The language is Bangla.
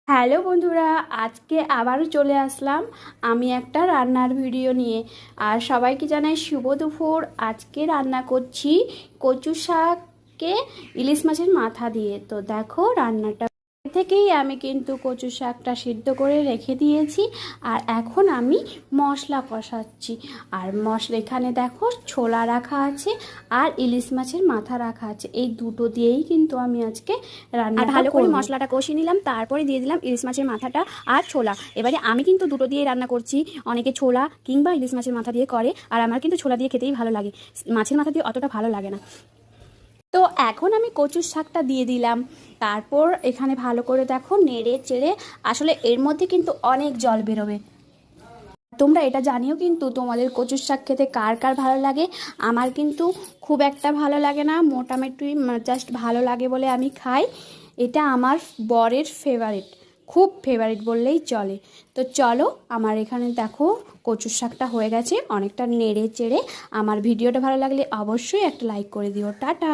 হ্যালো বন্ধুরা, আজকে আবারও চলে আসলাম আমি একটা রান্নার ভিডিও নিয়ে। আর সবাইকে জানাই শুভ দুপুর। আজকে রান্না করছি কচু শাককে ইলিশ মাছের মাথা দিয়ে। তো দেখো রান্নাটা থেকেই আমি কিন্তু কচু শাকটা সিদ্ধ করে রেখে দিয়েছি। আর এখন আমি মশলা কষাচ্ছি। আর মশলা এখানে দেখো ছোলা রাখা আছে আর ইলিশ মাছের মাথা রাখা আছে। এই দুটো দিয়েই কিন্তু আমি আজকে রান্না ভালো করে মশলাটা কষিয়ে নিলাম, তারপরে দিয়ে দিলাম ইলিশ মাছের মাথাটা আর ছোলা। এবারে আমি কিন্তু দুটো দিয়েই রান্না করছি। অনেকে ছোলা কিংবা ইলিশ মাছের মাথা দিয়ে করে, আর আমার কিন্তু ছোলা দিয়ে খেতেই ভালো লাগে, মাছের মাথা দিয়ে অতটা ভালো লাগে না। তো এখন আমি কচুর শাকটা দিয়ে দিলাম। তারপর এখানে ভালো করে দেখো নেড়ে চেড়ে, আসলে এর মধ্যে কিন্তু অনেক জল বেরোবে। তোমরা এটা জানিও কিন্তু তোমাদের কচুর শাক খেতে কার কার ভালো লাগে। আমার কিন্তু খুব একটা ভালো লাগে না, মোটামুটি জাস্ট ভালো লাগে বলে আমি খাই। এটা আমার বরের ফেভারিট, খুব ফেভারিট বললেই চলে। তো চলো, আমার এখানে দেখো কচুর শাকটা হয়ে গেছে, অনেকটা নেড়ে চেড়ে। আমার ভিডিওটা ভালো লাগলে অবশ্যই একটা লাইক করে দিও। টাটা।